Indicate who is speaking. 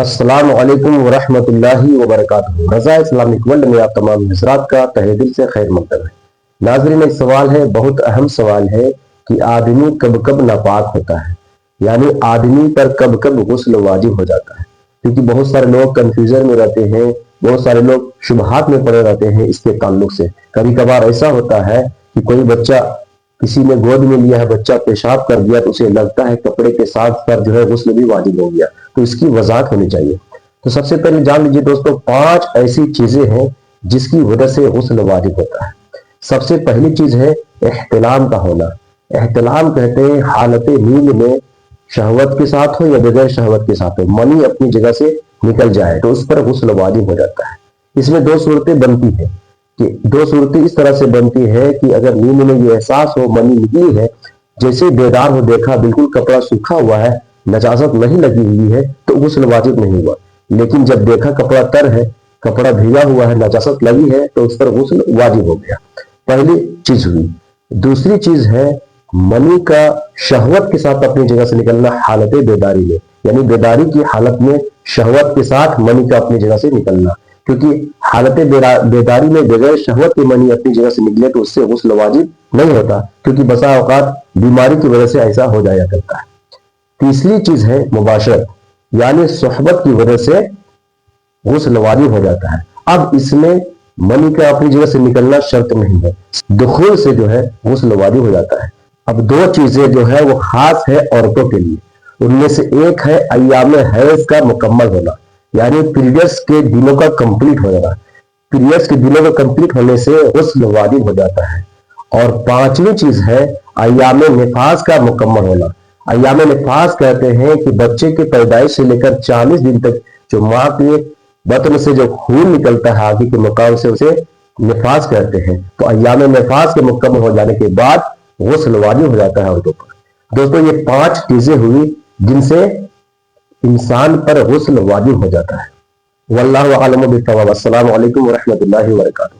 Speaker 1: السلام علیکم ورحمۃ اللہ وبرکاتہ۔ رضا اسلامک ورلڈ میں آپ تمام حضرات کا تہہ دل سے خیر مقدم ہے۔ ناظرین، ایک سوال ہے، بہت اہم سوال ہے کہ آدمی کب کب ناپاک ہوتا ہے، یعنی آدمی پر کب کب غسل واجب ہو جاتا ہے۔ کیونکہ بہت سارے لوگ کنفیوژن میں رہتے ہیں، بہت سارے لوگ شبہات میں پڑے رہتے ہیں اس کے تعلق سے۔ کبھی کبھار ایسا ہوتا ہے کہ کوئی بچہ کسی نے گود میں لیا ہے، بچہ پیشاب کر دیا تو اسے لگتا ہے کپڑے کے ساتھ پر جو ہے غسل بھی واجب ہو گیا، تو اس کی وضاحت ہونی چاہیے۔ تو سب سے پہلے جان لیجیے دوستو، 5 ایسی چیزیں ہیں جس کی وجہ سے غسل واجب ہوتا ہے۔ سب سے پہلی چیز ہے احتلام کا ہونا۔ احتلام کہتے ہیں حالت نیند میں شہوت کے ساتھ ہو یا بغیر شہوت کے ساتھ ہو، منی اپنی جگہ سے نکل جائے تو اس پر غسل واجب ہو جاتا ہے۔ اس میں 2 صورتیں بنتی ہیں، کہ 2 صورتیں اس طرح سے بنتی ہے کہ اگر نیند میں یہ احساس ہو منی نکلی ہے، جیسے بیدار ہو دیکھا بالکل کپڑا سوکھا ہوا ہے، نجاست نہیں لگی ہوئی ہے تو غسل واجب نہیں ہوا، لیکن جب دیکھا کپڑا تر ہے، کپڑا بھیگا ہوا ہے، نجاست لگی ہے تو اس پر غسل واجب ہو گیا۔ پہلی چیز ہوئی۔ دوسری چیز ہے منی کا شہوت کے ساتھ اپنی جگہ سے نکلنا حالت بیداری میں، یعنی بیداری کی حالت میں شہوت کے ساتھ منی کا اپنی جگہ سے نکلنا۔ کیونکہ حالت بیداری میں بغیر شہوت کے منی اپنی جگہ سے نکلے تو اس سے غسل واجب نہیں ہوتا، کیونکہ بسا اوقات بیماری کی وجہ سے ایسا ہو جایا کرتا ہے۔ تیسری چیز ہے مباشرت، یعنی صحبت کی وجہ سے غسل واجب ہو جاتا ہے۔ اب اس میں منی کا اپنی جگہ سے نکلنا شرط نہیں ہے، دخول سے جو ہے غسل واجب ہو جاتا ہے۔ اب 2 چیزیں جو ہے وہ خاص ہے عورتوں کے لیے، ان میں سے ایک ہے ایام حیض کا مکمل ہونا، یعنی پیریڈز کے دنوں کا کمپلیٹ ہو جانا۔ پیریڈز کے دنوں کا کمپلیٹ ہونے سے غسل واجب ہو جاتا ہے۔ اور 5ویں چیز ہے ایام نفاس کا مکمل ہونا۔ ایام نفاس کہتے ہیں کہ بچے کے پیدائش سے لے کر 40 دن تک جو ماں کے بطن سے جو خون نکلتا ہے آگے کے مقام سے، اسے نفاس کہتے ہیں۔ تو ایام نفاس کے مکمل ہو جانے کے بعد غسل واجب ہو جاتا ہے عورتوں پر۔ دوستو، یہ 5 چیزیں ہوئی جن سے انسان پر غسل واجب ہو جاتا ہے۔ واللہ اعلم بالصواب۔ السلام علیکم ورحمۃ اللہ وبرکاتہ۔